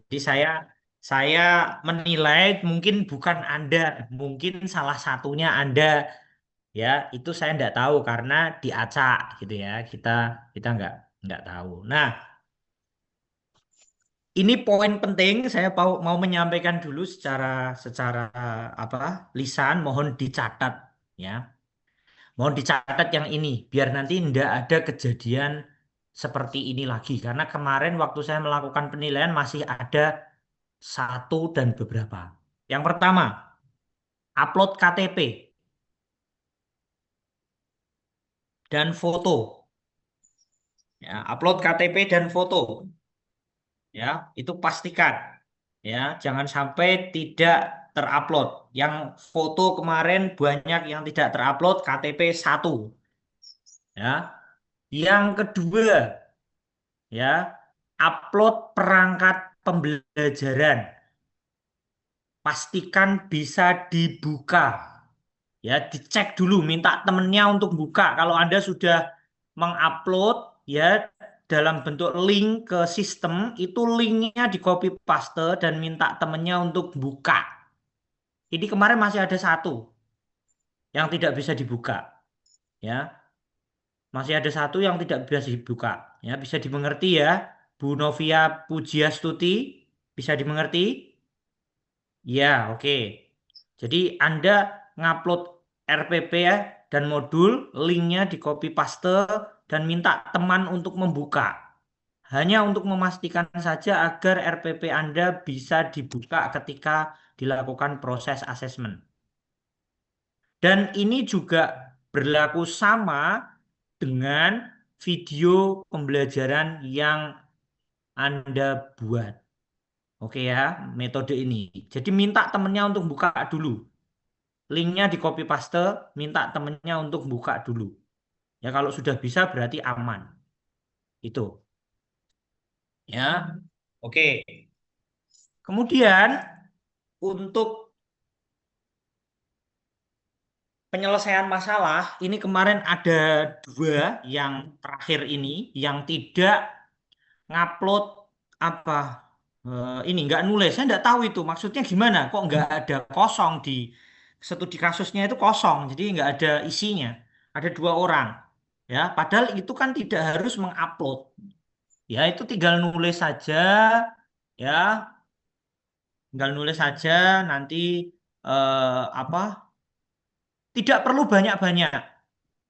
Jadi saya menilai mungkin bukan Anda, mungkin salah satunya Anda, ya itu saya nggak tahu karena diacak gitu ya. Kita nggak tahu. Nah, ini poin penting saya mau menyampaikan dulu secara apa lisan, mohon dicatat ya. Mohon dicatat yang ini biar nanti ndak ada kejadian seperti ini lagi karena kemarin waktu saya melakukan penilaian masih ada satu dan beberapa. Yang pertama, upload KTP dan foto. Ya, upload KTP dan foto. Ya, itu pastikan. Ya, jangan sampai tidak terupload. Yang foto kemarin banyak yang tidak terupload, KTP satu. Ya, yang kedua, ya, upload perangkat pembelajaran. Pastikan bisa dibuka. Ya, dicek dulu, minta temennya untuk buka. Kalau Anda sudah mengupload ya dalam bentuk link ke sistem, itu linknya di copy paste dan minta temennya untuk buka. Ini kemarin masih ada satu yang tidak bisa dibuka, ya. Masih ada satu yang tidak bisa dibuka, ya. Bisa dimengerti ya, Bu Novia Pujiastuti, bisa dimengerti? Ya, oke. Jadi Anda ngupload RPP ya dan modul, linknya di copy paste dan minta teman untuk membuka. Hanya untuk memastikan saja agar RPP Anda bisa dibuka ketika dilakukan proses asesmen. Dan ini juga berlaku sama dengan video pembelajaran yang Anda buat. Oke ya, metode ini. Jadi minta temennya untuk buka dulu. Linknya di copy paste, minta temennya untuk buka dulu. Ya kalau sudah bisa berarti aman. Itu. Ya. Oke. Kemudian untuk penyelesaian masalah, ini kemarin ada dua yang terakhir ini yang tidak ngupload apa ini nggak nulis. Saya nggak tahu itu maksudnya gimana. Kok nggak ada kosong di studi kasusnya itu kosong, jadi nggak ada isinya. Ada dua orang, ya. Padahal itu kan tidak harus mengupload. Ya itu tinggal nulis saja, ya. Tinggal nulis saja nanti apa? Tidak perlu banyak-banyak.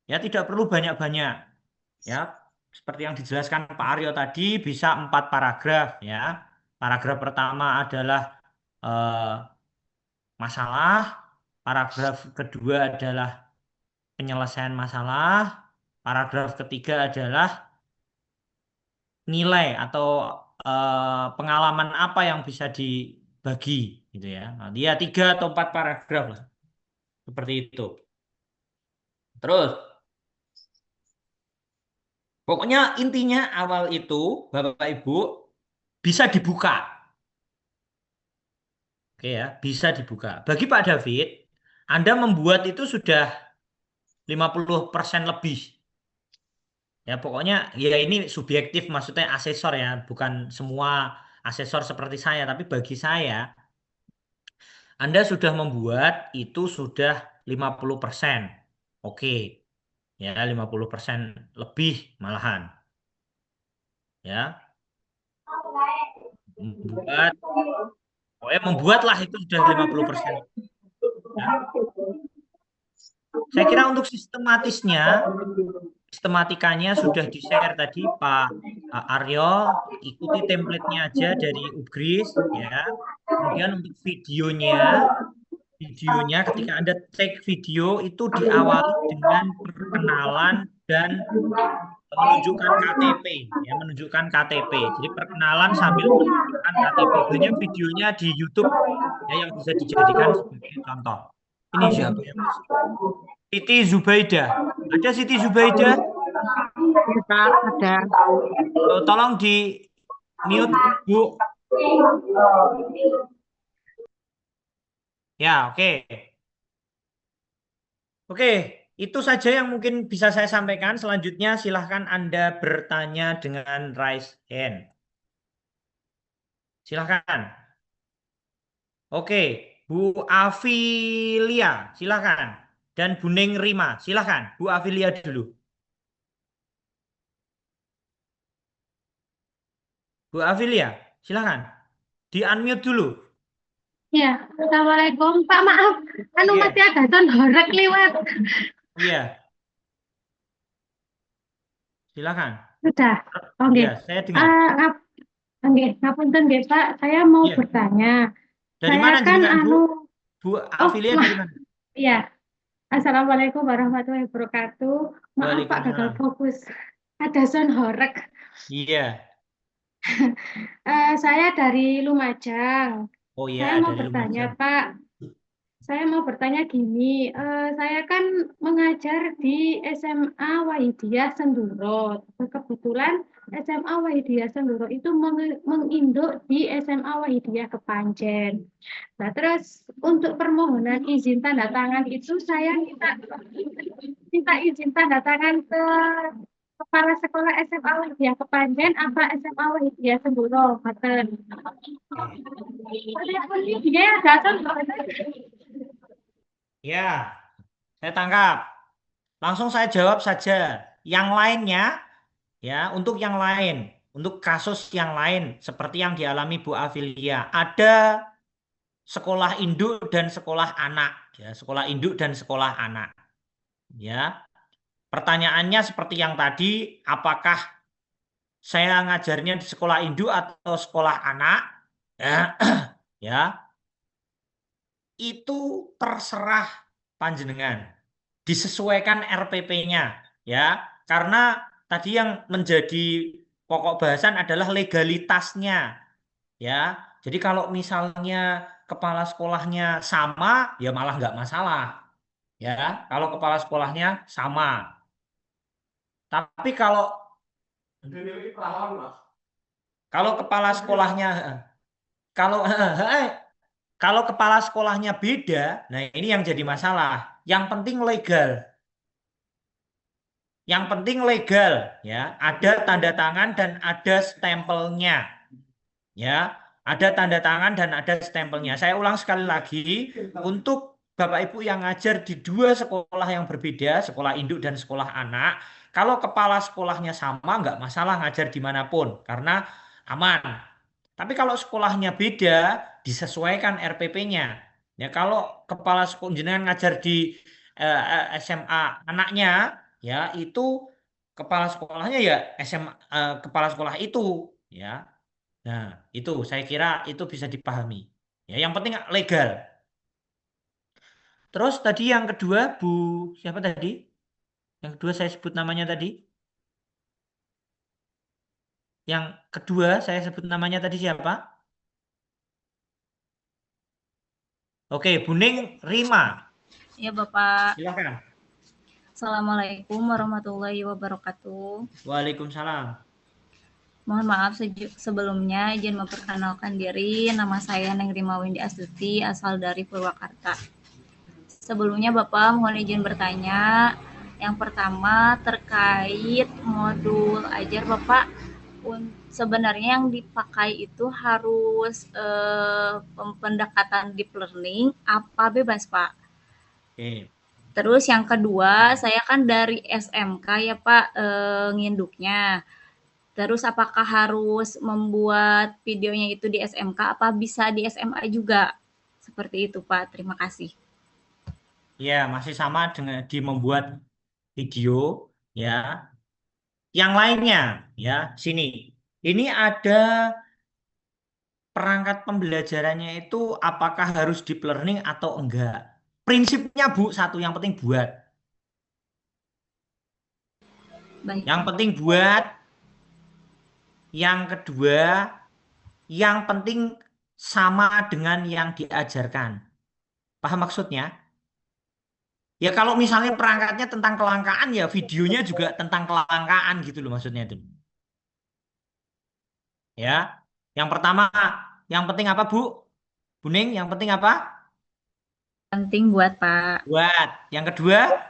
Ya, tidak perlu banyak-banyak. Ya, seperti yang dijelaskan Pak Aryo tadi bisa 4 paragraf ya. Paragraf pertama adalah eh, masalah, paragraf kedua adalah penyelesaian masalah, paragraf ketiga adalah nilai atau pengalaman apa yang bisa dibagi gitu ya. Nah, dia 3 atau 4 paragraf lah, seperti itu. Terus, pokoknya intinya awal itu Bapak Ibu bisa dibuka. Oke ya, bisa dibuka. Bagi Pak David, Anda membuat itu sudah 50% lebih. Ya, pokoknya ya ini subjektif maksudnya asesor ya, bukan semua asesor seperti saya, tapi bagi saya Anda sudah membuat itu sudah 50%. Oke, ya 50% lebih malahan. Ya, membuat, pokoknya membuatlah itu sudah 50%. Ya. Saya kira untuk sistematikanya sudah di-share tadi Pak Aryo, ikuti template-nya aja dari Ugris ya. Kemudian untuk videonya ketika Anda take video itu diawali dengan perkenalan dan menunjukkan KTP ya, menunjukkan KTP. Jadi perkenalan sambil menunjukkan KTP. Banyak videonya di YouTube ya yang bisa dijadikan sebagai contoh. Ini siapa ya, Mas? Siti Zubaidah. Ada Siti Zubaidah? Ya, Kak, ada. Tolong di mute, Bu. Ya, oke. Oke, itu saja yang mungkin bisa saya sampaikan. Selanjutnya silahkan Anda bertanya dengan raise hand. Silahkan. Oke, Bu Afilia, silahkan. Dan Bu Ning Rima, silahkan. Bu Afilia dulu. Bu Afilia, silahkan. Di-unmute dulu. Ya, Assalamualaikum. Pak, maaf. Anu Iya, masih ada ton horek liwat. iya, silahkan. Sudah. Oke. Iya, saya dengar. Oke, ngapunten nggih, Pak. Saya mau Iya. bertanya. Dari Saya mana kan jenengan, Bu? anu, Bu oh, Afilia dari mana? ya. Assalamualaikum warahmatullahi wabarakatuh. Maaf, Pak, gagal Waalaikumsalam. fokus. Ada son horek. Iya. Saya dari Lumajang. Oh iya, Saya mau dari bertanya, Lumajang. Pak. Saya mau bertanya gini, saya kan mengajar di SMA Wahidiyah Senduro. Kebetulan SMA Wahidiyah Senduro itu menginduk di SMA Wahidiyah Kepanjen. Nah, terus untuk permohonan izin tanda tangan itu saya minta izin tanda tangan ke Kepala Sekolah SMA Wahidiyah Kepanjen apa SMA Wahidiyah Senduro. Ngoten. Oke. Dia datang. Ya, saya tangkap. Langsung saya jawab saja. Yang lainnya, ya, untuk yang lain, untuk kasus yang lain, seperti yang dialami Bu Afilia, ada sekolah induk dan sekolah anak, ya, sekolah induk dan sekolah anak, ya. Pertanyaannya seperti yang tadi, apakah saya ngajarnya di sekolah induk atau sekolah anak? Ya, ya, itu terserah panjenengan. Disesuaikan RPP-nya, ya. Karena tadi yang menjadi pokok bahasan adalah legalitasnya, ya. Jadi kalau misalnya kepala sekolahnya sama, ya malah nggak masalah, ya. Kalau kepala sekolahnya sama. Tapi kalau kepala sekolahnya kalau kalau kepala sekolahnya beda, nah ini yang jadi masalah. Yang penting legal. Yang penting legal, ya. Ada tanda tangan dan ada stempelnya, ya. Ada tanda tangan dan ada stempelnya. Saya ulang sekali lagi, untuk Bapak Ibu yang ngajar di dua sekolah yang berbeda, sekolah induk dan sekolah anak, kalau kepala sekolahnya sama, nggak masalah ngajar dimanapun, karena aman. Tapi kalau sekolahnya beda, disesuaikan RPP-nya. Ya, kalau kepala sekolah jenengan ngajar di SMA anaknya, ya itu kepala sekolahnya ya SMA, kepala sekolah itu, ya. Nah, itu saya kira itu bisa dipahami. Ya, yang penting legal. Terus tadi yang kedua, Bu siapa tadi? Yang kedua saya sebut namanya tadi. Yang kedua saya sebut namanya tadi siapa? Oke, Buning Rima. Ya Bapak, Silakan. Assalamualaikum warahmatullahi wabarakatuh. Waalaikumsalam. Mohon maaf sebelumnya izin memperkenalkan diri. Nama saya Neng Rima Windy Astuti, asal dari Purwakarta. Sebelumnya Bapak mohon izin bertanya. Yang pertama terkait modul ajar Bapak. Sebenarnya yang dipakai itu harus pendekatan deep learning apa bebas Pak? Oke. Terus yang kedua, saya kan dari SMK ya Pak, nginduknya. Terus apakah harus membuat videonya itu di SMK, apa bisa di SMA juga? Seperti itu Pak, terima kasih. Ya, masih sama dengan di membuat video, ya. Yang lainnya, ya, sini. Ini ada perangkat pembelajarannya itu apakah harus deep learning atau enggak. Prinsipnya, Bu, satu yang penting buat. Baik. Yang penting buat. Yang kedua, yang penting sama dengan yang diajarkan. Paham maksudnya? Ya kalau misalnya perangkatnya tentang kelangkaan, ya videonya juga tentang kelangkaan gitu loh maksudnya itu. Ya, yang pertama, yang penting apa Bu? Buning, yang penting apa? Penting buat Pak. Buat. Yang kedua,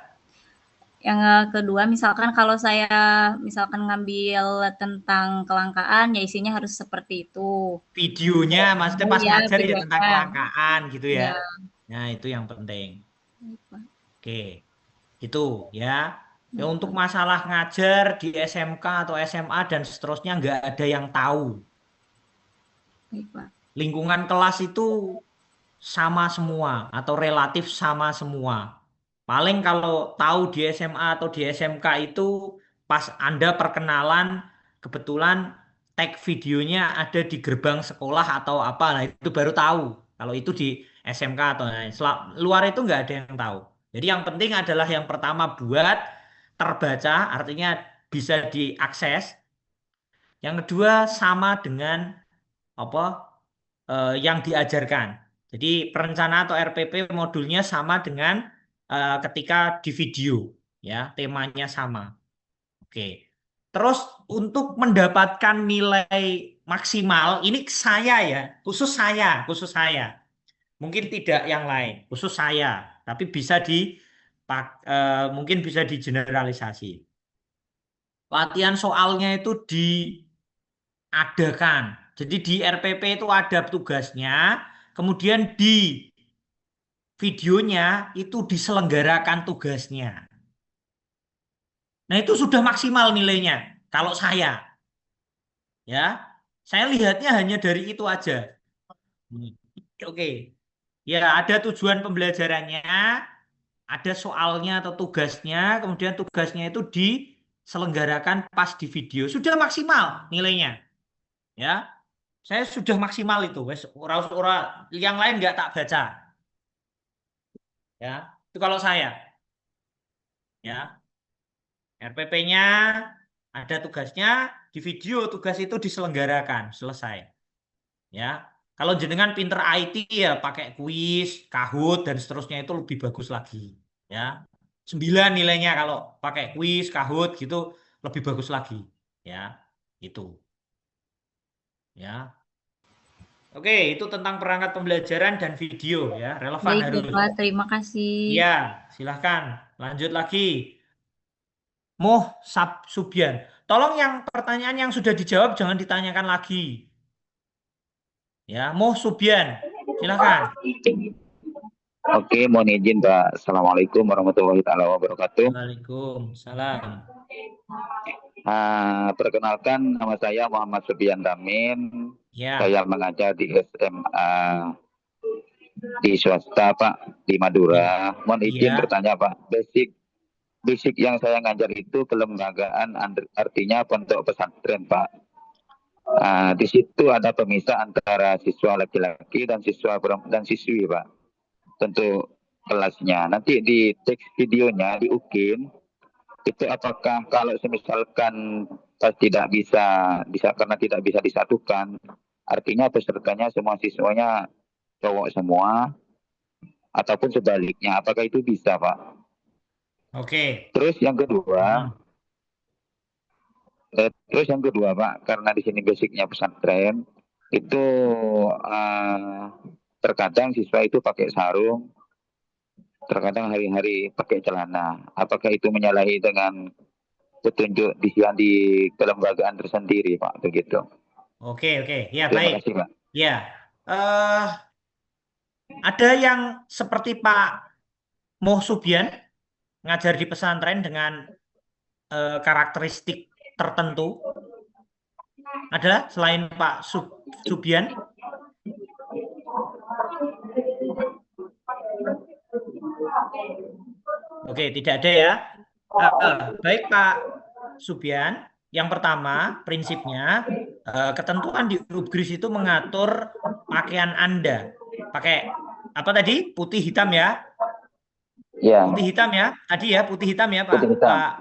Yang kedua, misalkan kalau saya ngambil tentang kelangkaan, ya isinya harus seperti itu. Videonya maksudnya pas Iya, ngajar ya tentang videonya. kelangkaan gitu ya. Iya. Nah, itu yang penting. Baik, Pak. Oke, itu ya. Ya Baik, untuk Pak. masalah ngajar di SMK atau SMA dan seterusnya nggak ada yang tahu. Baik, Pak. Lingkungan kelas itu sama semua atau relatif sama semua. Paling kalau tahu di SMA atau di SMK itu pas Anda perkenalan, kebetulan tag videonya ada di gerbang sekolah atau apa, nah itu baru tahu. Kalau itu di SMK atau luar itu nggak ada yang tahu. Jadi yang penting adalah yang pertama buat terbaca, artinya bisa diakses. Yang kedua sama dengan apa yang diajarkan. Jadi perencanaan atau RPP modulnya sama dengan ketika di video, ya temanya sama. Oke. Terus untuk mendapatkan nilai maksimal, ini saya ya, khusus saya. Mungkin tidak yang lain, khusus saya, tapi bisa mungkin bisa digeneralisasi. Latihan soalnya itu diadakan. Jadi di RPP itu ada tugasnya, kemudian di videonya itu diselenggarakan tugasnya. Nah, itu sudah maksimal nilainya. Kalau ya, saya lihatnya hanya dari itu aja. Hmm. Oke, ya ada tujuan pembelajarannya, ada soalnya atau tugasnya, kemudian tugasnya itu diselenggarakan pas di video. Sudah maksimal nilainya, ya. Saya sudah maksimal itu, wes ora yang lain nggak tak baca, ya. Itu kalau saya, ya. RPP-nya ada tugasnya, di video tugas itu diselenggarakan, selesai. Ya. Kalau jenengan pinter IT ya pakai kuis, Kahoot dan seterusnya itu lebih bagus lagi. Ya. 9 nilainya kalau pakai kuis, Kahoot gitu lebih bagus lagi. Ya. Itu. Ya. Oke, itu tentang perangkat pembelajaran dan video ya, relevan Baik, harus. Bapak. Terima kasih. Iya, silahkan. Lanjut lagi. Subian. Tolong yang pertanyaan yang sudah dijawab jangan ditanyakan lagi. Ya, Subian. Silahkan. Oke, mohon izin Pak. Assalamualaikum warahmatullahi taala wabarakatuh. Waalaikumsalam. Perkenalkan nama saya Muhammad Subian Ramin. Ya. Saya mengajar di SMA di swasta Pak di Madura. Mohon izin bertanya Pak. Basic yang saya ngajar itu kelembagaan, artinya pondok pesantren Pak. Di situ ada pemisah antara siswa laki-laki dan siswi Pak. Tentu kelasnya. Nanti di teks videonya di UKIN itu apakah kalau misalkan tidak bisa karena tidak bisa disatukan, artinya pesertanya semua siswanya cowok semua ataupun sebaliknya, apakah itu bisa Pak? Oke. Terus yang kedua Pak, karena di sini basicnya pesantren itu terkadang siswa itu pakai sarung, terkadang hari-hari pakai celana. Apakah itu menyalahi dengan petunjuk di kelembagaan tersendiri, Pak? Begitu. Oke. Ya, Terima baik. kasih, Pak. Ya. Ada yang seperti Pak Subian ngajar di pesantren dengan karakteristik tertentu. Ada selain Pak Subian? Oke, tidak ada ya. Baik Pak Subian. Yang pertama, prinsipnya ketentuan di Rubgris itu mengatur pakaian Anda. Pakai apa tadi? Putih hitam ya? Iya. Putih hitam ya? Tadi ya, putih hitam ya Pak? Putih hitam. Pak.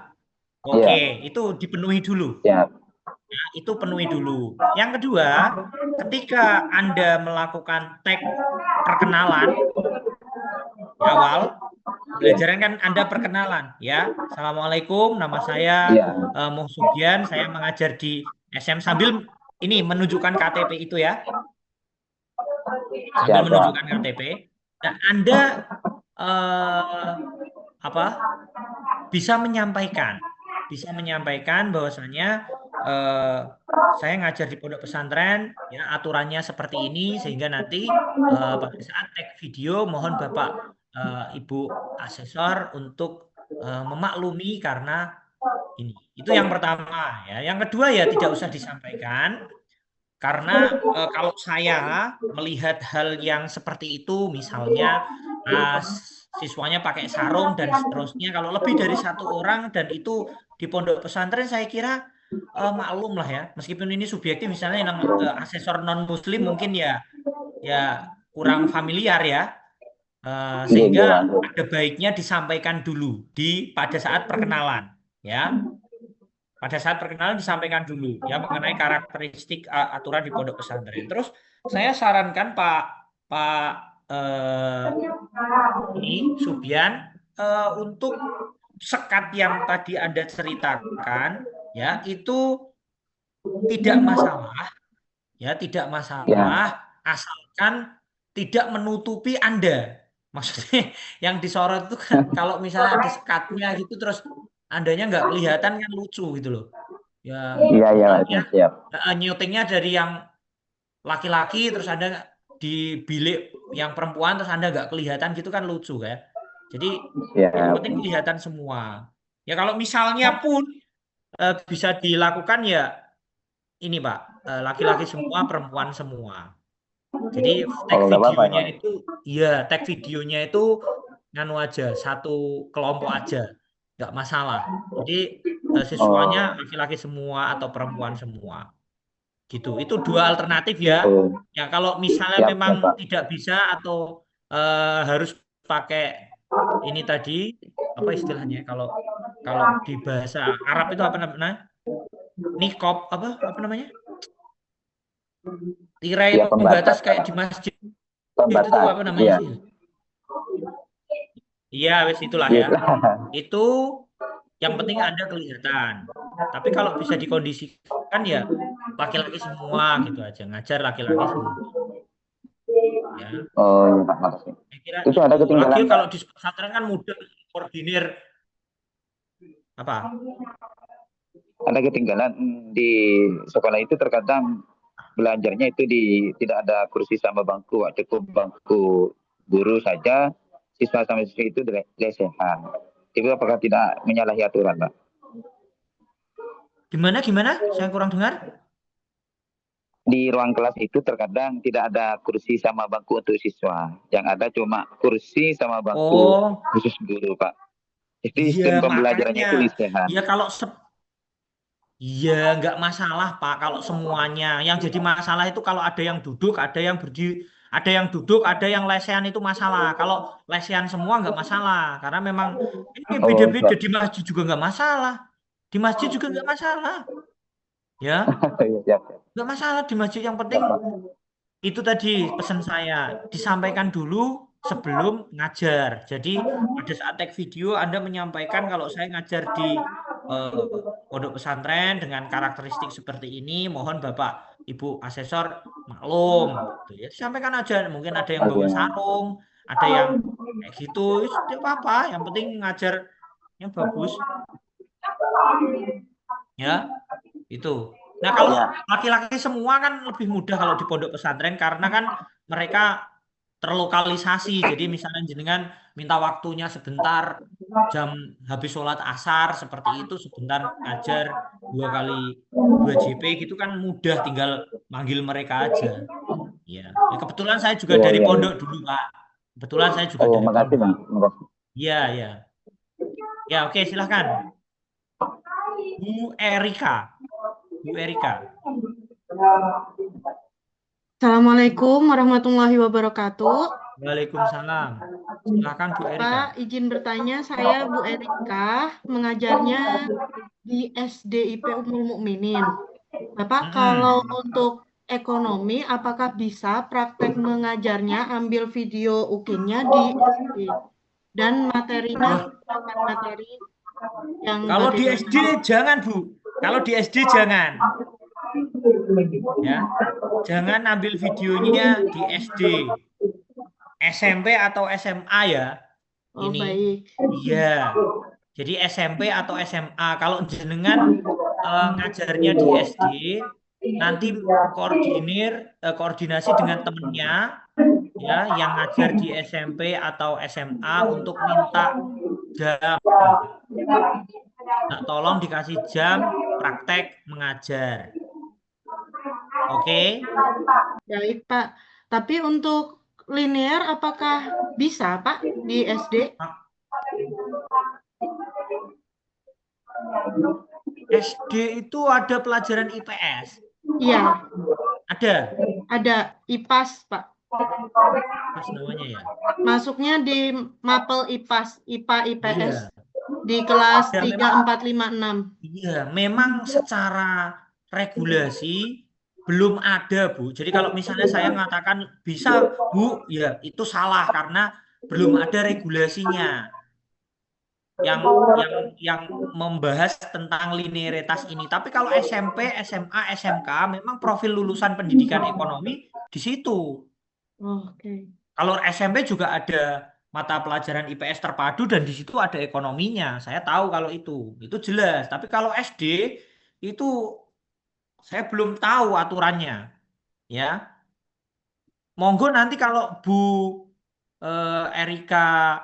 Oke, Ya. itu dipenuhi dulu. Ya. Ya, itu penuhi dulu. Yang kedua, ketika Anda melakukan tag perkenalan di awal, pelajaran kan Anda perkenalan, ya. Assalamualaikum, nama saya Subian, saya mengajar di SM sambil ini menunjukkan KTP itu ya. Sambil menunjukkan KTP. Nah, Anda bisa menyampaikan bahwasanya saya ngajar di pondok pesantren, ya aturannya seperti ini, sehingga nanti pada saat tag video mohon Bapak Ibu asesor untuk memaklumi karena ini. Itu yang pertama ya. Yang kedua ya tidak usah disampaikan karena kalau saya melihat hal yang seperti itu, misalnya siswanya pakai sarung dan seterusnya, kalau lebih dari satu orang dan itu di pondok pesantren, saya kira maklum lah ya. Meskipun ini subjektif, misalnya yang asesor non Muslim mungkin ya kurang familiar ya. Sehingga ada baiknya disampaikan dulu pada saat perkenalan ya. Pada saat perkenalan disampaikan dulu ya mengenai karakteristik aturan di pondok pesantren. Terus saya sarankan Pak Subian untuk sekat yang tadi Anda ceritakan ya itu tidak masalah asalkan tidak menutupi Anda. Maksudnya yang disorot itu kan kalau misalnya ada sekatnya gitu terus Andanya nggak kelihatan kan lucu gitu loh. Ya, siap. Nyutingnya dari yang laki-laki terus Anda di bilik yang perempuan terus Anda nggak kelihatan gitu kan lucu kan. Jadi yang penting kelihatan semua. Ya kalau misalnya pun bisa dilakukan ya ini Pak, laki-laki semua, perempuan semua. Jadi tag videonya itu nganu aja, satu kelompok aja, nggak masalah. Jadi siswanya laki-laki semua atau perempuan semua, gitu. Itu dua alternatif ya. Ya kalau misalnya memang tidak bisa atau harus pakai ini tadi apa istilahnya? Kalau di bahasa Arab itu apa namanya? Niqab apa namanya? Tirai pembatas kayak di masjid. Itu tuh apa namanya sih? Iya, wes itulah ya. Itu yang penting Anda kelihatan. Tapi kalau bisa dikondisikan ya laki-laki semua gitu aja, ngajar laki-laki semua. Ya. Oh, iya, makasih. Saya kira Itu ada ketinggalan. lagi kalau di pesantren kan mudah koordinir apa? Ada ketinggalan di sekolah itu terkadang belajarnya itu tidak ada kursi sama bangku, cukup bangku guru saja, siswa sama siswi itu lesehan. Itu apakah tidak menyalahi aturan, Pak? Gimana? Saya kurang dengar. Di ruang kelas itu terkadang tidak ada kursi sama bangku untuk siswa. Yang ada cuma kursi sama bangku khusus guru, Pak. Jadi sistem pembelajarannya itu lesehan. Ya kalau iya, nggak masalah Pak kalau semuanya. Yang jadi masalah itu kalau ada yang duduk, ada yang berdiri, ada yang duduk, ada yang lesehan itu masalah. Kalau lesehan semua nggak masalah, karena memang ini beda-beda di masjid juga nggak masalah. Di masjid juga nggak masalah, ya nggak masalah di masjid. Yang penting itu tadi pesan saya disampaikan dulu sebelum ngajar. Jadi pada saat tag video Anda menyampaikan kalau saya ngajar di pondok pesantren dengan karakteristik seperti ini, mohon Bapak Ibu asesor maklum. Gitu ya. Sampaikan aja, mungkin ada yang bawa sarung, ada yang kayak gitu, tidak apa-apa. Yang penting ngajar yang bagus. Ya, itu. Nah kalau laki-laki semua kan lebih mudah kalau di pondok pesantren karena kan mereka terlokalisasi. Jadi misalnya jenengan minta waktunya sebentar jam habis sholat asar seperti itu sebentar ngajar 2 kali 2 JP gitu kan mudah, tinggal manggil mereka aja. Ya, kebetulan saya juga dari pondok dulu Pak. Kebetulan saya juga dari pondok. Iya. Ya oke, silahkan. Bu Erika. Assalamualaikum warahmatullahi wabarakatuh. Waalaikumsalam. Silakan Bu Erika. Pak, izin bertanya, saya Bu Erika, mengajarnya di SDIP Ummul Mukminin. Bapak, kalau untuk ekonomi, apakah bisa praktek mengajarnya ambil video UKIN-nya di SD? Dan materinya materi yang kalau di SD jangan Bu. Kalau di SD jangan. Ya. Jangan ambil videonya di SD. SMP atau SMA ya. Oh, ini. baik. Iya. Jadi SMP atau SMA. Kalau jenengan ngajarnya di SD, nanti koordinasi dengan temennya ya yang ngajar di SMP atau SMA untuk minta jam. Nah, tolong dikasih jam praktek mengajar. Oke? Baik, Pak. Tapi untuk linear apakah bisa, Pak, di SD? SD itu ada pelajaran IPS. Iya, Ada. ada IPAS, Pak. Pas namanya ya. Masuknya di mapel IPAS, IPA IPS Iya. di kelas Ya, 3, 4, 5, 6. Iya, memang secara regulasi belum ada, Bu. Jadi kalau misalnya saya mengatakan bisa, Bu, ya itu salah karena belum ada regulasinya yang membahas tentang linearitas ini. Tapi kalau SMP, SMA, SMK memang profil lulusan pendidikan ekonomi di situ. Oke. Kalau SMP juga ada mata pelajaran IPS terpadu dan di situ ada ekonominya. Saya tahu kalau itu jelas. Tapi kalau SD itu saya belum tahu aturannya, ya. Monggo nanti kalau Bu Erika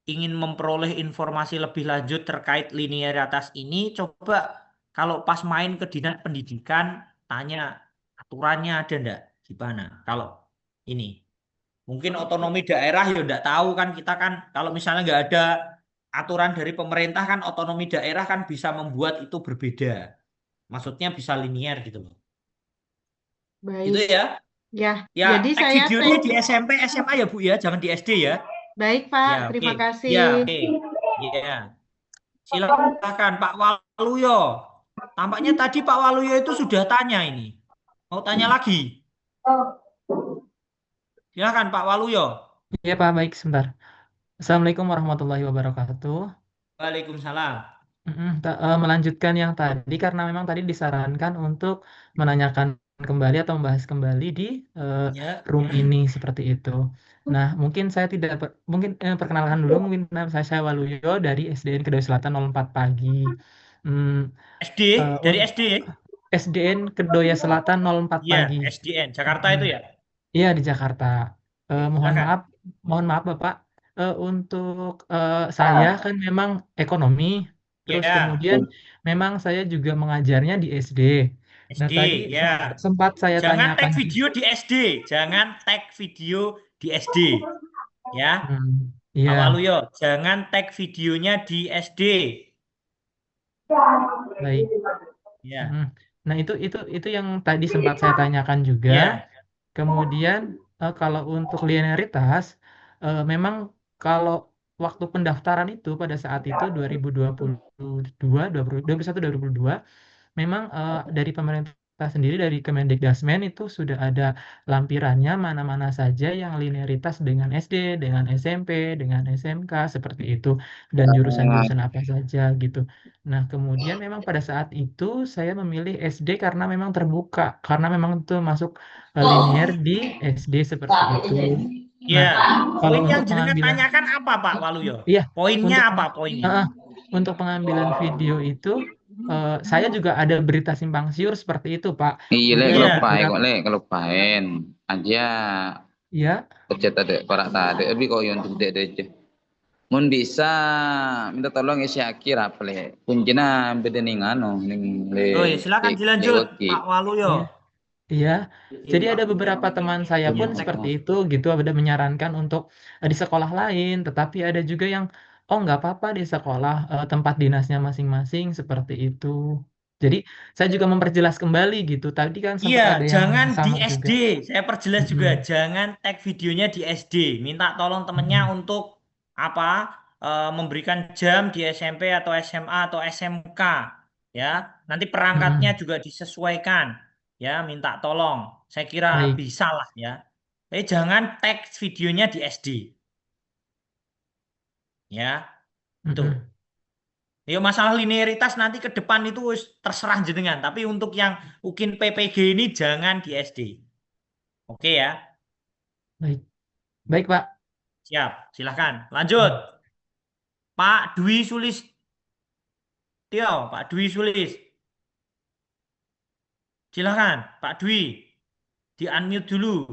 ingin memperoleh informasi lebih lanjut terkait linearitas ini, coba kalau pas main ke Dinas Pendidikan tanya aturannya ada enggak di mana. Kalau ini. Mungkin otonomi daerah ya enggak tahu kan kita kan kalau misalnya nggak ada aturan dari pemerintah kan otonomi daerah kan bisa membuat itu berbeda. Maksudnya bisa linear gitu loh. Gitu Baik. ya. Ya, Ya, jadi tag saya videonya di SMP, SMA ya Bu ya, jangan di SD ya. baik, Pak. Ya, oke. Terima Ya, kasih. oke. Ya. Silakan Pak Waluyo. Tampaknya tadi Pak Waluyo itu sudah tanya ini. Mau tanya lagi? Silakan Pak Waluyo. Iya Pak, baik sebentar. Assalamualaikum warahmatullahi wabarakatuh. Waalaikumsalam. Melanjutkan yang tadi karena memang tadi disarankan untuk menanyakan kembali atau membahas kembali di Ya. room ini seperti itu. Nah, mungkin saya tidak mungkin perkenalkan dulu mungkin nama saya Waluyo dari SDN Kedoya Selatan 04 Pagi. SD dari SD ya? SDN Kedoya Selatan 04 Iya, Pagi. SDN Jakarta itu ya. Iya di Jakarta. Mohon Silakan. maaf Bapak. Untuk saya kan memang ekonomi, terus Ya, kemudian memang saya juga mengajarnya di SD. Nah SD tadi ya. sempat saya Jangan tag tanyakan. video di SD, jangan tag video di SD. Ya, Iya, Pak Waluyo, jangan tag videonya di SD. baik. Ya, Nah itu yang tadi sempat saya tanyakan juga. ya, Kemudian kalau untuk linearitas, memang kalau waktu pendaftaran itu pada saat itu 2022, 2021, 2022, memang dari pemerintah sendiri dari Kemendikdasmen itu sudah ada lampirannya mana-mana saja yang linearitas dengan SD, dengan SMP, dengan SMK seperti itu dan jurusan-jurusan apa saja gitu. Nah, kemudian memang pada saat itu saya memilih SD karena memang terbuka, karena memang itu masuk linear di SD seperti itu. Nah, ya. kalau Poin yang untuk jenengan pengambilan, tanyakan apa, Pak Waluyo? iya, Poinnya untuk apa poinnya? untuk pengambilan video itu saya juga ada berita simpang siur seperti itu, Pak. Iya, Jadi ada kelupain beberapa, kok, kelupain aja. ya, Pencet tadi, korak tadi, tapi kok yang tidak ada aja. Mun bisa minta tolong ya Syakir apa le? Kuncinya beda ning anu ning le. Oh ya, silakan dilanjut, Pak Waluyo. iya. Jadi ada beberapa teman saya pun Iya, seperti itu gitu, ada menyarankan untuk di sekolah lain, tetapi ada juga yang oh nggak apa-apa di sekolah tempat dinasnya masing-masing seperti itu. Jadi saya juga memperjelas kembali gitu. Tadi kan sempat Iya, ada yang jangan di sama SD. juga. Saya perjelas juga, jangan tag videonya di SD. Minta tolong temennya untuk apa? Memberikan jam di SMP atau SMA atau SMK. Ya, nanti perangkatnya juga disesuaikan. Ya, minta tolong. Saya kira Baik. bisa lah ya. Jangan tag videonya di SD. Ya, itu. Ya masalah linearitas nanti ke depan itu terserah jenengan. Tapi untuk yang mungkin PPG ini jangan di SD. Oke ya. Baik. Baik, Pak. Siap, silahkan. Lanjut. Pak Dwi Tio, Pak Dwi Sulis. Silakan, Pak Dwi. Di unmute dulu.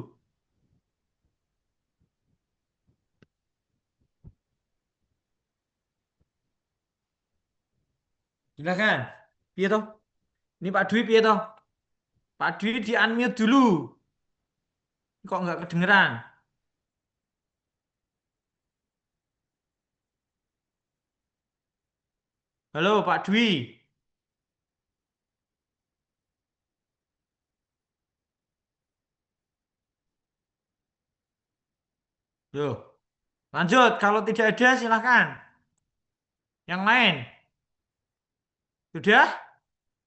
Silakan. Piye toh? Ini Pak Dwi piye toh? Pak Dwi di unmute dulu. Kok nggak kedengeran? Halo Pak Dwi. Yo, lanjut. Kalau tidak ada silakan. Yang lain. Sudah?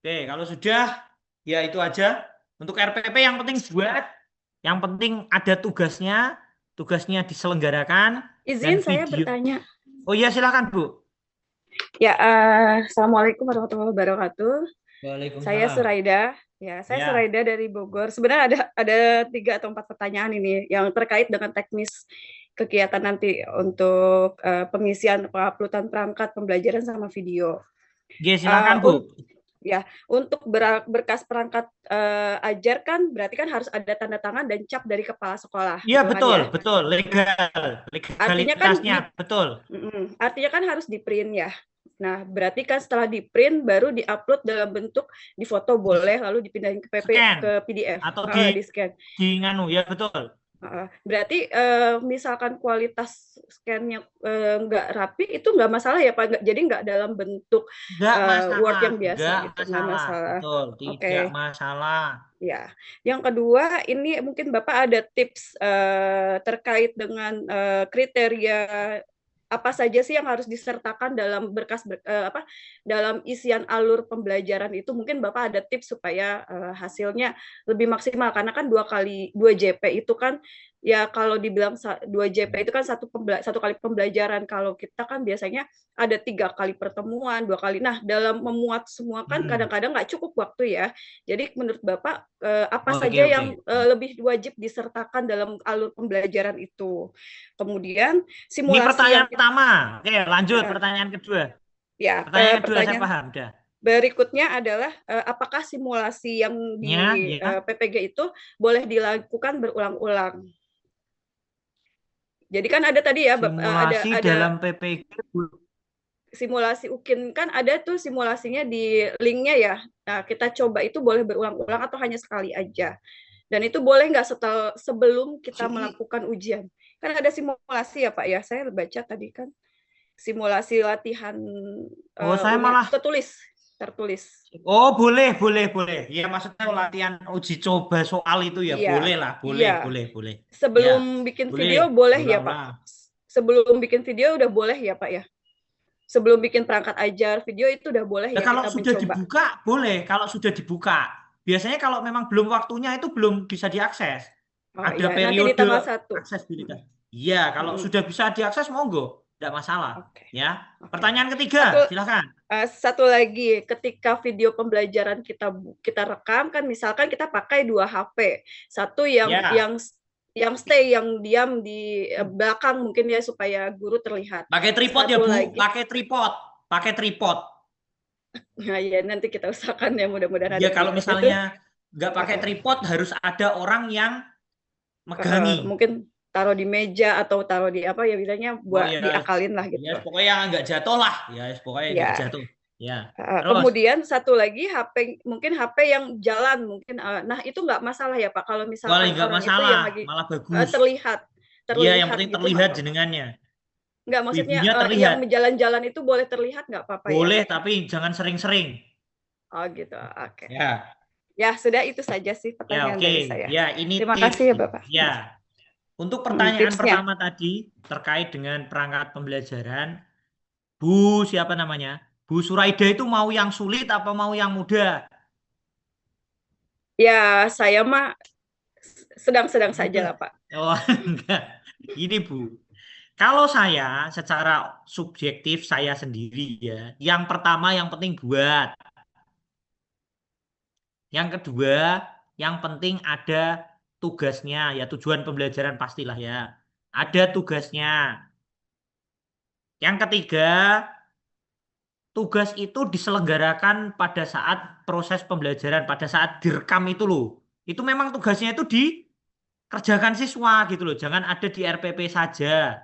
Oke, kalau sudah ya itu aja. Untuk RPP yang penting buat. Yang penting ada tugasnya. Tugasnya diselenggarakan. Dan Izin saya video. bertanya. Oh iya silakan Bu. Ya, Assalamualaikum warahmatullahi wabarakatuh. Waalaikumsalam. Saya Suraida. Ya, saya Ya. Suraida dari Bogor. Sebenarnya ada 3 atau 4 pertanyaan ini yang terkait dengan teknis kegiatan nanti untuk pengisian penguploadan perangkat pembelajaran sama video. Oke, silakan Bu. Ya, untuk berkas perangkat ajar kan berarti kan harus ada tanda tangan dan cap dari kepala sekolah. Iya gitu kan, betul, ya? betul, legalitasnya betul. Artinya kan harus di print ya. Nah, berarti kan setelah di print baru diupload dalam bentuk di foto boleh, lalu dipindahin ke Scan. ke PDF Atau di scan. Di nganu ya betul. Berarti misalkan kualitas scan-nya nggak rapi itu nggak masalah ya Pak? Jadi nggak dalam bentuk Word yang biasa gitu, nggak masalah. Betul, tidak masalah. Ya, yang kedua ini mungkin Bapak ada tips terkait dengan kriteria apa saja sih yang harus disertakan dalam berkas dalam isian alur pembelajaran itu. Mungkin Bapak ada tips supaya hasilnya lebih maksimal karena kan 2 JP itu kan ya kalau dibilang 2 JP itu kan satu kali pembelajaran. Kalau kita kan biasanya ada 3 kali pertemuan, 2 kali. Nah, dalam memuat semua kan kadang-kadang nggak cukup waktu ya. Jadi menurut Bapak apa saja yang lebih wajib disertakan dalam alur pembelajaran itu. Kemudian simulasi. Ini pertanyaan pertama. Oke, lanjut pertanyaan kedua. Ya, pertanyaan kedua saya paham. Udah. Berikutnya adalah apakah simulasi yang di PPG itu boleh dilakukan berulang-ulang? Jadi kan ada tadi ya simulasi ada dalam PPG. Simulasi UKIN kan ada tuh simulasinya di linknya ya. Nah, kita coba itu boleh berulang-ulang atau hanya sekali aja. Dan itu boleh nggak sebelum kita melakukan ujian? Kan ada simulasi ya Pak ya. Saya baca tadi kan simulasi latihan saya malah tertulis. Oh, boleh. Ya maksudnya latihan uji coba soal itu ya, boleh lah, boleh. Sebelum bikin video boleh ya Pak. Sebelum bikin video udah boleh ya Pak ya. Sebelum bikin perangkat ajar video itu udah boleh ya kalau kita sudah mencoba. Dibuka boleh, kalau sudah dibuka. Biasanya kalau memang belum waktunya itu belum bisa diakses. Ada periode aksesibilitas. Iya, kalau sudah bisa diakses monggo, tidak masalah. Ya. Pertanyaan ketiga, silakan. Satu lagi, ketika video pembelajaran kita rekam kan misalkan kita pakai 2 HP. Satu yang stay, yang diam di belakang mungkin ya supaya guru terlihat. Pakai tripod ya Bu, pakai tripod. Nah ya nanti kita usahakan ya mudah-mudahan. Ya kalau misalnya nggak pakai tripod harus ada orang yang megangi. Mungkin taruh di meja atau taruh di apa ya bilangnya buat diakalin lah gitu. Ya pokoknya nggak jatuh lah, pokoknya nggak jatuh. Ya. Kemudian satu lagi mungkin HP yang jalan mungkin. Nah itu nggak masalah ya Pak kalau misalkan nggak masalah, itu yang lagi malah bagus. terlihat. Iya yang penting terlihat jenengannya. Nggak maksudnya yang jalan-jalan itu boleh terlihat nggak Pak? Boleh tapi jangan sering-sering. Oh gitu, oke. Ya sudah itu saja sih pertanyaan dari saya. Ya ini terima kasih ya Bapak. Ya. Untuk pertanyaan pertama tadi terkait dengan perangkat pembelajaran, Bu siapa namanya? Bu Suraida itu mau yang sulit apa mau yang mudah? Ya, saya mah sedang-sedang saja lah, Pak. Oh, enggak. Gini, Bu. Kalau saya secara subjektif saya sendiri ya, yang pertama yang penting buat. Yang kedua, yang penting ada tugasnya, ya tujuan pembelajaran pastilah ya. Ada tugasnya. Yang ketiga, tugas itu diselenggarakan pada saat proses pembelajaran, pada saat direkam itu loh. Itu memang tugasnya itu dikerjakan siswa gitu loh. Jangan ada di RPP saja.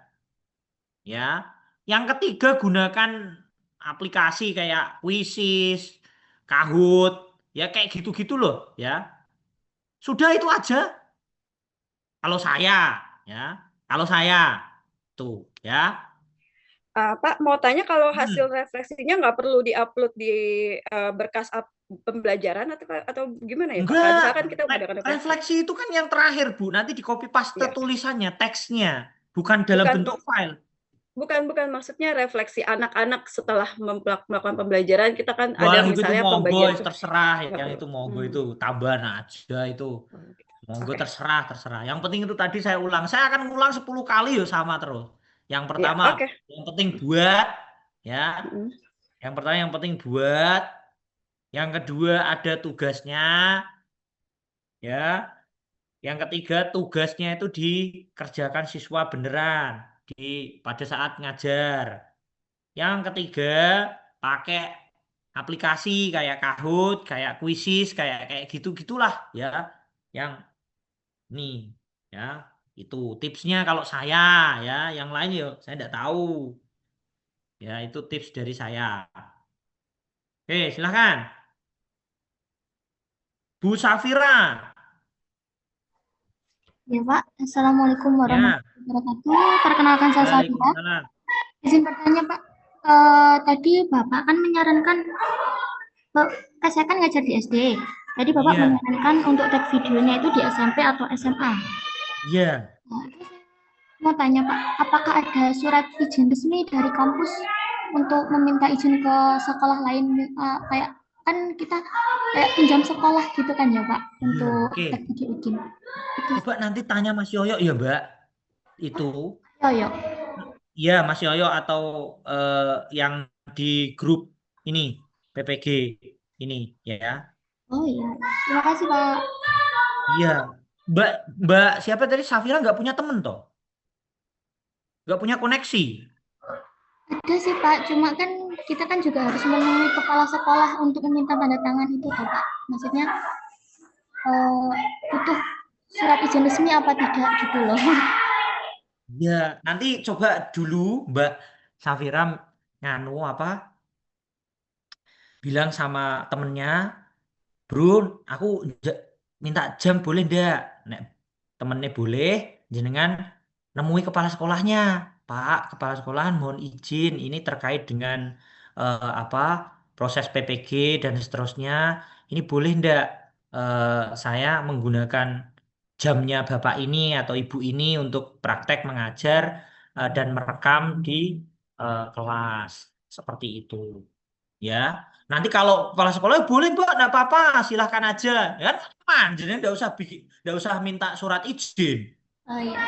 Ya. Yang ketiga, gunakan aplikasi kayak Quizzes, Kahoot, ya kayak gitu-gitu loh, ya. Sudah itu aja. Kalau saya, ya. Kalau saya, tuh, ya. Pak, mau tanya kalau Hmm. hasil refleksinya nggak perlu diupload di berkas pembelajaran atau gimana ya, Pak? Kalau Enggak, misalkan kita mengadakan refleksi. refleksi itu kan yang terakhir, Bu. Nanti di copy paste Iya. tulisannya, teksnya, bukan dalam Bukan, bentuk file. bukan maksudnya refleksi anak-anak setelah melakukan pembelajaran, kita kan ada Wah, itu tuh misalnya monggo, pembagian terserah nggak yang perlu. itu monggo itu tambahan aja itu. Monggo Oke. terserah. Yang penting itu tadi saya ulang. Saya akan ulang 10 kali ya sama terus. Yang Ya, pertama, oke. yang penting buat ya. Mm. Yang pertama yang penting buat. Yang kedua ada tugasnya ya. Yang ketiga tugasnya itu dikerjakan siswa beneran pada saat ngajar. Yang ketiga pakai aplikasi kayak Kahoot, kayak Quizzes, kayak gitu-gitulah ya. Yang nih ya itu tipsnya kalau saya ya. Yang lain ya saya tidak tahu. Ya itu tips dari saya. Oke, silahkan. Bu Safira. Ya Pak, Assalamualaikum Ya, warahmatullahi wabarakatuh. Perkenalkan saya Safira. waalaikumsalam. Izin bertanya Pak, tadi Bapak kan menyarankan, saya kan ngajar di SD, tadi Bapak Iya, menyarankan untuk tag videonya itu di SMP atau SMA. iya. Nah, terus saya mau tanya Pak, apakah ada surat izin resmi dari kampus untuk meminta izin ke sekolah lain, kayak kan kita kayak pinjam sekolah gitu kan ya Pak, Iya, untuk oke. tag video izin. Itu Coba nanti tanya Mas Yoyo ya, Mbak. Itu. Yoyo. Iya, Mas Yoyo atau yang di grup ini PPG ini ya. Oh iya, terima kasih Pak. Iya. Mbak siapa tadi Safira nggak punya temen toh? Nggak punya koneksi. Ada sih Pak, cuma kan kita kan juga harus menemui kepala sekolah untuk meminta tanda tangan itu toh, Pak. Maksudnya butuh surat izin resmi apa tidak gitu loh. Ya, nanti coba dulu Mbak Safira nganu apa? Bilang sama temennya, Bro, aku minta jam boleh ndak? Nek temennya boleh, jenengan nemui kepala sekolahnya. Pak, kepala sekolahan mohon izin, ini terkait dengan apa proses PPG dan seterusnya. Ini boleh ndak saya menggunakan jamnya bapak ini atau ibu ini untuk praktek mengajar dan merekam di kelas seperti itu. Ya, nanti kalau kepala sekolah boleh Mbak, enggak apa-apa, silahkan aja. Ya kan aman, jadi enggak usah minta surat izin. Oh iya,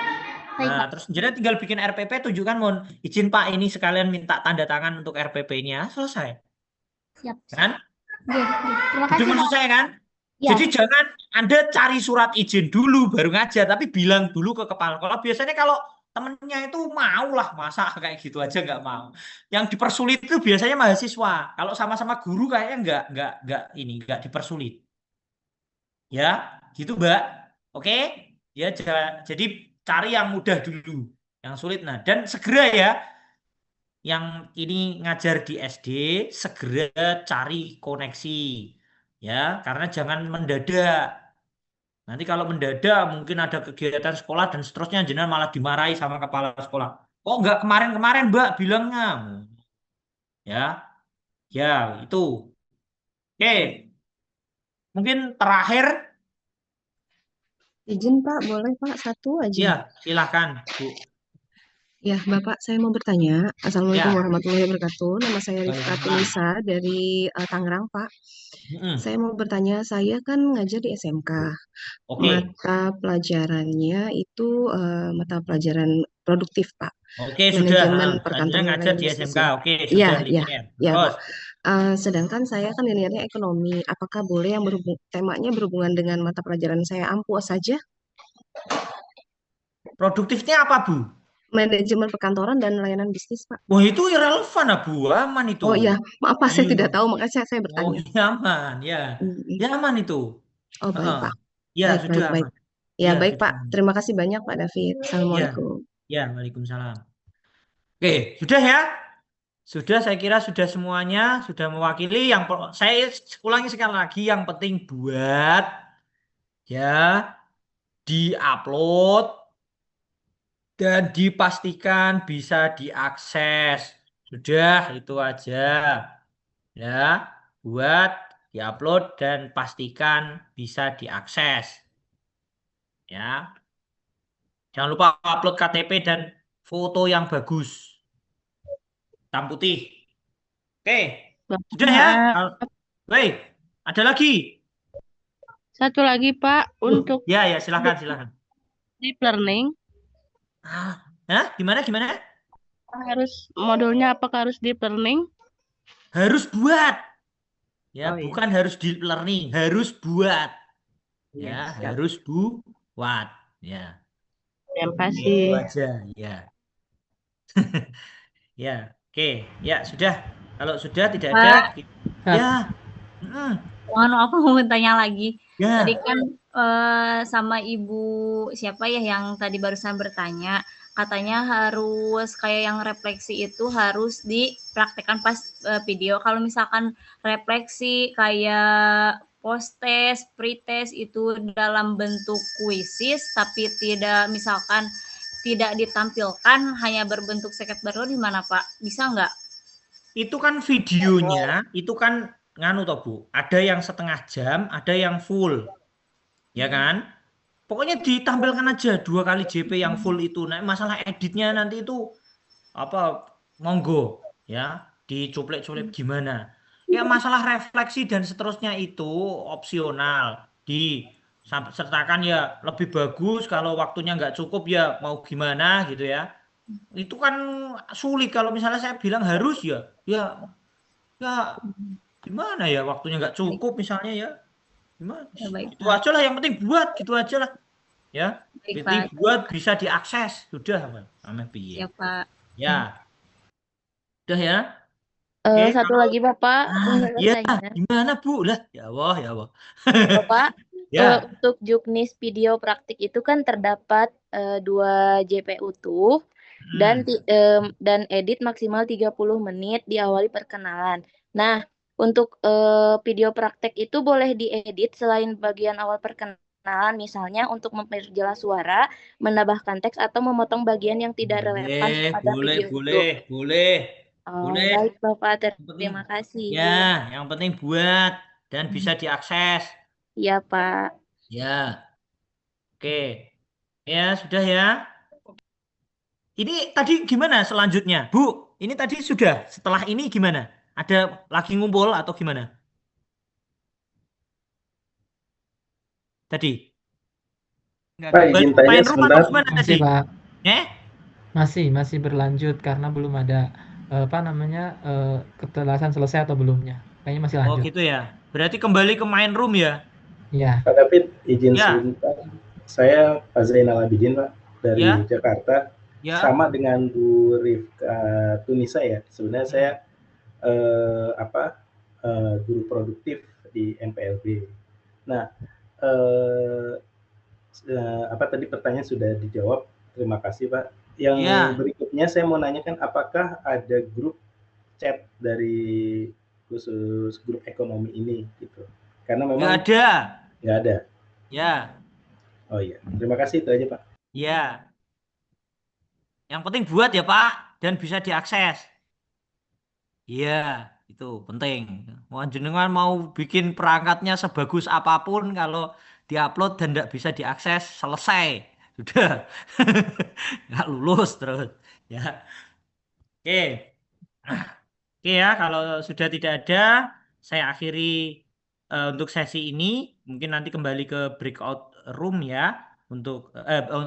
baik Nah, Pak. terus jadi tinggal bikin RPP, tunjukkan mohon izin Pak ini sekalian minta tanda tangan untuk RPP-nya, selesai. Siap. Kan? Oke, terima Itu kasih maksud Pak. saya kan? Ya, Jadi jangan Anda cari surat izin dulu baru ngajar, tapi bilang dulu ke kepala sekolah. Biasanya kalau temennya itu mau lah, masa kayak gitu aja nggak mau. Yang dipersulit itu biasanya mahasiswa. Kalau sama-sama guru kayaknya nggak dipersulit. Ya, gitu Mbak. Oke? Ya, jadi cari yang mudah dulu, yang sulit. Nah, dan segera ya, yang ini ngajar di SD, segera cari koneksi. Ya, karena jangan mendadak. Nanti kalau mendadak mungkin ada kegiatan sekolah dan seterusnya, jenengan malah dimarahi sama kepala sekolah. Kok nggak kemarin-kemarin Mbak bilangnya? Ya, ya itu. Oke, mungkin terakhir, Izin Pak, boleh Pak, satu aja. ya silahkan Bu. Ya, Bapak, saya mau bertanya. Assalamualaikum Ya, warahmatullahi wabarakatuh. Nama saya Rifka Waalaikumsalam. Tunisa dari Tangerang, Pak. Saya mau bertanya, saya kan ngajar di SMK. Oke, Mata pelajarannya itu mata pelajaran produktif, Pak. oke sudah. Manajemen Tadinya perkantoran ngajar dan di bisnis SMK. ya. Oke, Iya, sudah iya, linear. iya, Terus, Pak. Sedangkan saya kan linearnya ekonomi. Apakah boleh yang temanya berhubungan dengan mata pelajaran saya ampuh saja? produktifnya apa Bu? manajemen perkantoran dan layanan bisnis, Pak. Wah, itu irrelevan, Bu. Aman itu. Oh iya, maaf Pak, saya tidak Iya. tahu, makanya saya Oh, bertanya. iya aman, ya. Mm, Ya aman itu. Oh baik Heeh. Pak, Ya, baik sudah baik baik. aman. Ya Ya, baik sudah Pak, aman. terima kasih banyak Pak David. Ya, Assalamualaikum. ya, Waalaikumsalam. Oke, sudah ya. Sudah, saya kira sudah semuanya, sudah mewakili. Saya ulangi sekali lagi, yang penting buat ya di-upload dan dipastikan bisa diakses. Sudah, itu aja. Ya, buat diupload dan pastikan bisa diakses. Ya, jangan lupa upload KTP dan foto yang bagus, hitam putih. Oke, sudah ya. Baik, ada lagi? Satu lagi Pak, untuk Ya, silakan. deep learning Gimana? modulnya apakah harus deep learning? Harus buat. Ya, Oh, iya. bukan harus deep learning, harus buat. Iya, Ya, siap. harus buat. Ya. Terima Itu kasih. aja, ya. Ya, oke. Ya, sudah. Kalau sudah tidak ada, ya. Mohon maaf, mau tanya lagi. Ya. Tadi kan sama Ibu siapa ya yang tadi barusan bertanya, katanya harus kayak yang refleksi itu harus dipraktekkan pas video. Kalau misalkan refleksi kayak post test, pre-test itu dalam bentuk kuisis tapi misalkan tidak ditampilkan, hanya berbentuk seket baru, di mana Pak? Bisa nggak? Itu kan videonya, itu kan nganu toh Bu, ada yang setengah jam, ada yang full. Ya kan? Pokoknya ditampilkan aja 2 kali JP yang full itu. Nah, masalah editnya nanti itu apa monggo ya, dicuplek-cuplek gimana. Ya masalah refleksi dan seterusnya itu opsional. Sertakan ya lebih bagus, kalau waktunya nggak cukup ya mau gimana gitu ya. Itu kan sulit kalau misalnya saya bilang harus ya gimana ya, waktunya nggak cukup misalnya ya. Gimana? Ya, baik, Itu Pak. aja lah, yang penting buat gitu aja lah. Ya, Baik, penting Pak. buat bisa diakses. Sudah, Amin piye. Ya, Pak. Ya. Udah ya. Satu lagi Bapak, mau Ya, bertanya. gimana Bu? Lah, ya Allah. Bapak, Ya. untuk juknis video praktik itu kan terdapat 2 JPU tuh, dan edit maksimal 30 menit, diawali perkenalan. Nah, untuk video praktek itu boleh diedit selain bagian awal perkenalan, misalnya untuk memperjelas suara, menambahkan teks, atau memotong bagian yang tidak relevan pada video itu. Boleh. Baik Bapak, terima kasih. Ya, yang penting buat dan bisa diakses. Iya Pak. Ya. Oke. Ya, sudah ya. Ini tadi gimana selanjutnya, Bu? Ini tadi sudah. Setelah ini gimana? Ada lagi ngumpul atau gimana? Tadi. Pak, izin tanya Main rumah sebentar. atau gimana tadi? Masih Pak. Eh? Masih berlanjut karena belum ada kejelasan selesai atau belumnya. Kayaknya masih lanjut. Oh gitu ya. Berarti kembali ke main room ya? Iya. Pak David, izin sebentar. Saya Pak Zainal Abidin, Pak, dari Jakarta. Ya. Sama dengan Bu Rifka Tunisa ya. Sebenarnya saya guru produktif di MPLB. Nah, tadi pertanyaan sudah dijawab. Terima kasih, Pak. Yang berikutnya saya mau nanyakan, apakah ada grup chat dari khusus grup ekonomi ini gitu? Karena memang nggak ada. Ya. Oh iya, terima kasih, itu aja Pak. Ya. Yang penting buat ya Pak, dan bisa diakses. Iya, itu penting. Mohon jenengan mau bikin perangkatnya sebagus apapun, kalau diupload dan tidak bisa diakses, selesai. Sudah. Nggak lulus terus. Ya. Oke. Oke ya, kalau sudah tidak ada, saya akhiri untuk sesi ini. Mungkin nanti kembali ke breakout room ya, untuk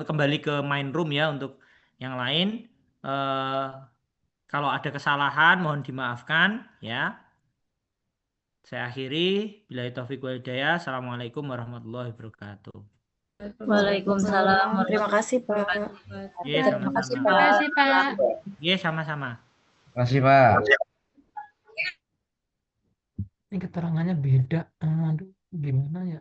kembali ke main room ya untuk yang lain. Kalau ada kesalahan mohon dimaafkan ya. Saya akhiri. Billahi taufiq wal hidayah. Assalamualaikum warahmatullahi wabarakatuh. Waalaikumsalam. Terima kasih, Pak. Iya, Terima kasih, sama-sama. Terima Pak. kasih, Pak. Iya, sama-sama. Terima kasih, Pak. Ini keterangannya beda. Aduh, gimana ya?